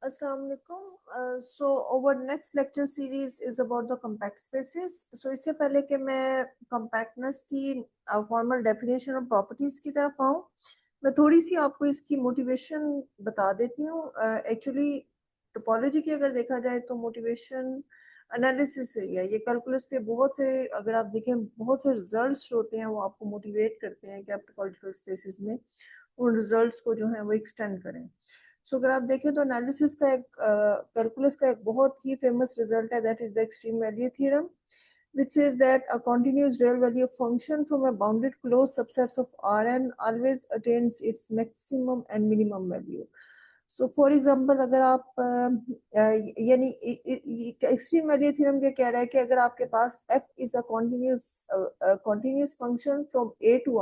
Assalamu alaikum. So our next lecture series is about the compact spaces. So इससे पहले कि मैं compactness की formal definition और properties की तरफ आऊँ, मैं थोड़ी सी आपको इसकी motivation बता देती हूँ. Actually topology की अगर देखा जाए तो motivation analysis है ये calculus के बहुत से, अगर आप देखें बहुत से results होते हैं वो आपको motivate करते हैं कि आप topological spaces में उन results को जो है वो extend करें. सो अगर आप देखें तो एनालिसिस का एक कैलकुलस का एक बहुत ही फेमस रिजल्ट है, that is the extreme value theorem, which says that a continuous real value function from a bounded closed subsets of Rn always attains its maximum and minimum value. So for example अगर आप यानी extreme value theorem क्या कह रहा है कि अगर आपके पास f is a continuous function from a to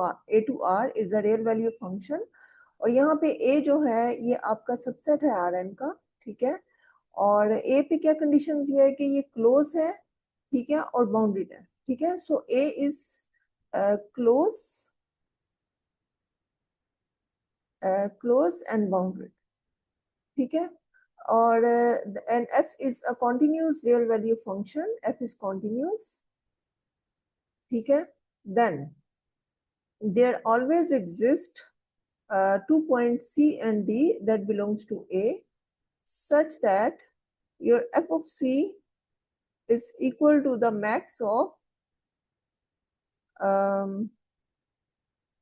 r is a real value function, और यहाँ पे a जो है ये आपका सबसेट है Rn का, ठीक है, और a पे क्या कंडीशंस ये है कि ये क्लोज है, ठीक है, और बाउंडेड है, ठीक है. So a is closed closed and bounded, ठीक है, और and f is a continuous real value function, f is continuous, ठीक है. Then there always exist two points C and D that belongs to A, such that your f of C is equal to the max of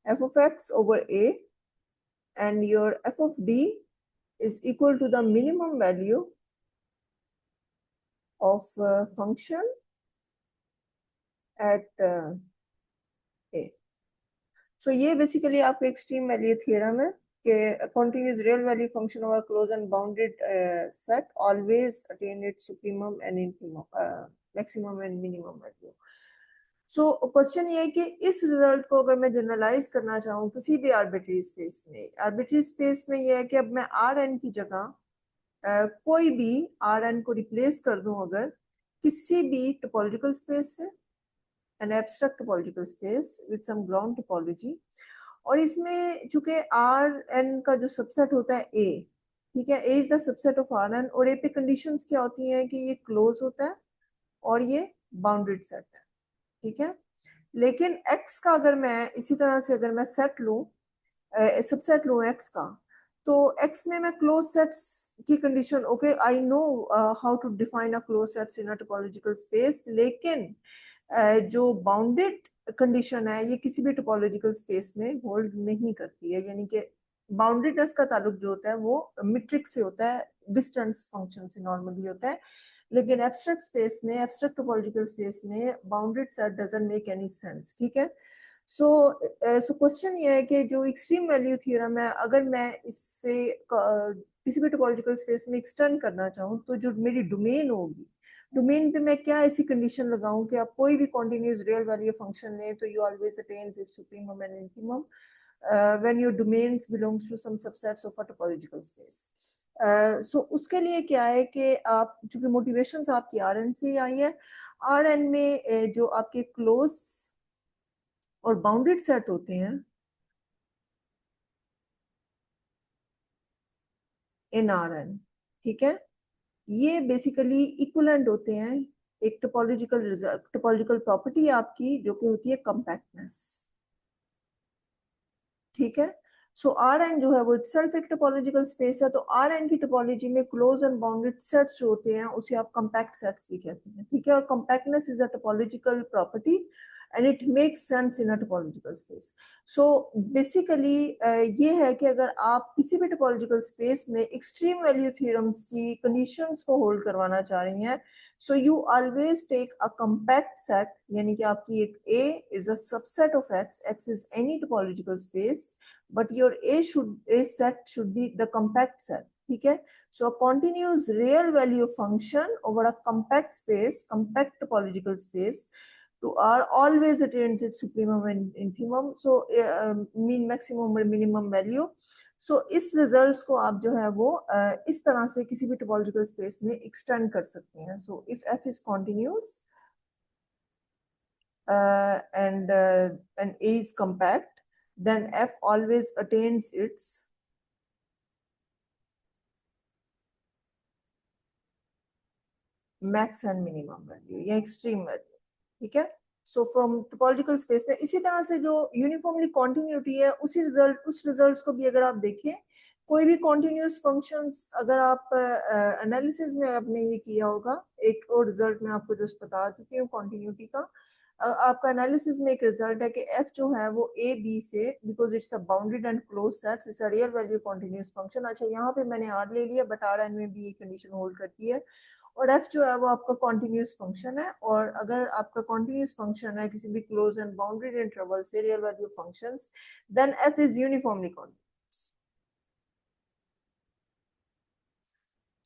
f of x over A, and your f of D is equal to the minimum value of function at A. So ये basically आपका extreme value theorem है कि continuous real value function over closed and bounded set always attain its supremum and infimum, maximum and minimum value. So question ये है कि इस result को अगर मैं जनरलाइज करना चाहूँ किसी भी आर्बिट्री स्पेस में ये है कि अब मैं आर एन की जगह कोई भी आर एन को रिप्लेस कर दूं अगर किसी भी टोपोलॉजिकल स्पेस से, an abstract topological space with some ground topology, और इसमें चूंकि आर एन का जो सबसेट होता है ए, ठीक है, A is the subset of R N, और ए पे कंडीशंस क्या होती हैं कि ये क्लोज होता है और ये बाउंडेड सेट है, ठीक है. लेकिन x का अगर मैं इसी तरह से अगर मैं सेट लूं, सबसेट लूं x का, तो x में मैं क्लोज सेट्स की condition, okay I know how to define a closed sets in a topological space, लेकिन जो बाउंडेड कंडीशन है ये किसी भी टोपोलॉजिकल स्पेस में होल्ड नहीं करती है, यानी कि बाउंडेडनेस का ताल्लुक जो होता है वो मीट्रिक से होता है, डिस्टेंस फंक्शन से नॉर्मली होता है, लेकिन एब्स्ट्रैक्ट स्पेस में, एब्स्ट्रैक्ट टोपोलॉजिकल स्पेस में bounded set doesn't make any sense, ठीक है. सो क्वेश्चन ये है कि जो एक्सट्रीम वैल्यू थ्योरम है अगर मैं इससे किसी भी टोपोलॉजिकल स्पेस में एक्सटेंड करना चाहूँ तो जो मेरी डोमेन होगी, डोमेन पे मैं क्या ऐसी कंडीशन लगाऊं कि आप कोई भी कॉन्टिन्यूस रियल वैल्यू फंक्शन लें तो you always attains its supremum and infimum when your domains belongs to some subsets of a topological space. So उसके लिए क्या है कि आप चूंकि मोटिवेशंस आपकी आरएन से आई है, आरएन में जो आपके क्लोज और बाउंडेड सेट होते हैं इन आरएन, ठीक है, ये बेसिकली इक्विवेलेंट होते हैं एक टोपोलॉजिकल प्रॉपर्टी आपकी जो कि होती है कंपैक्टनेस, ठीक है. सो आर एन जो है वो इटसेल्फ एक टोपोलॉजिकल स्पेस है, तो आर एन की टोपोलॉजी में क्लोज एंड बाउंडेड सेट्स जो होते हैं उसे आप कंपैक्ट सेट्स भी कहते हैं, ठीक है, और compactness is a topological property and it makes sense in a topological space. So basically ये है कि अगर आप किसी भी टोपोलॉजिकल स्पेस में एक्सट्रीम वैल्यू थ्योरम्स की कंडीशंस को होल्ड करवाना चाह रही हैं, so you always take a compact set, यानी कि आपकी एक A is a subset of X is any topological space, but your A set should be the compact set, ठीक है. So a continuous real value function over a compact space, compact topological space to R always attains its supremum and infimum, so mean maximum और minimum value. So इस results को आप जो है वो इस तरह से किसी भी topological space में extend कर सकते हैं. So if f is continuous and A is compact, then f always attains its max and minimum value या एक्सट्रीम वैल्यू, ठीक है। सो फ्रॉम टोपोलॉजिकल स्पेस में इसी तरह से जो यूनिफॉर्मली कॉन्टिन्यूटी है उस रिजल्ट को भी अगर आप देखें, कोई भी कॉन्टिन्यूस फंक्शंस अगर आप एनालिसिस में आपने ये किया होगा, एक और रिजल्ट मैं आपको जस्ट बता देती हूँ कॉन्टिन्यूटी का। आपका एनालिसिस में एक रिजल्ट है कि एफ जो है वो ए बी से, because it's a bounded and close set, it's a real value continuous function. अच्छा यहाँ पे मैंने आर ले लिया, बट आर एन में भी ये कंडीशन होल्ड करती है। और एफ जो है वो आपका कॉन्टिन्यूस फंक्शन है, और अगर आपका कॉन्टिन्यूस फंक्शन है किसी भी क्लोज एंड बाउंडेड इंटरवल से real value functions, then F is uniformly continuous.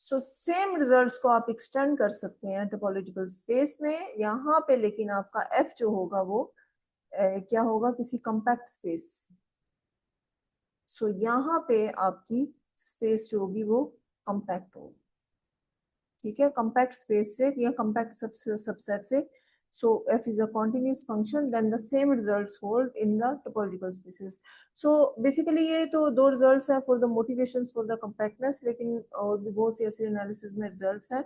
So same results को आप एक्सटेंड कर सकते हैं टोपोलॉजिकल स्पेस में यहाँ पे, लेकिन आपका एफ जो होगा वो क्या होगा, किसी कॉम्पैक्ट स्पेस। सो यहाँ पे आपकी स्पेस जो होगी वो कॉम्पैक्ट होगी, ठीक है, कॉम्पैक्ट स्पेस से या कॉम्पैक्ट सबसेट से। so f is a continuous function, then the same results hold in the topological spaces. so basically ये तो दो results हैं for the motivations for the compactness, लेकिन और भी बहुत से ऐसे analysis में results हैं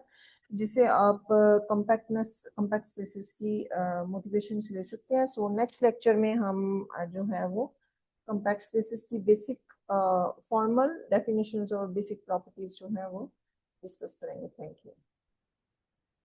जिसे आप compactness compact spaces की motivations ले सकते हैं। so next lecture में हम जो है वो compact spaces की basic formal definitions और basic properties जो है वो डिस्कस करेंगे। Thank you.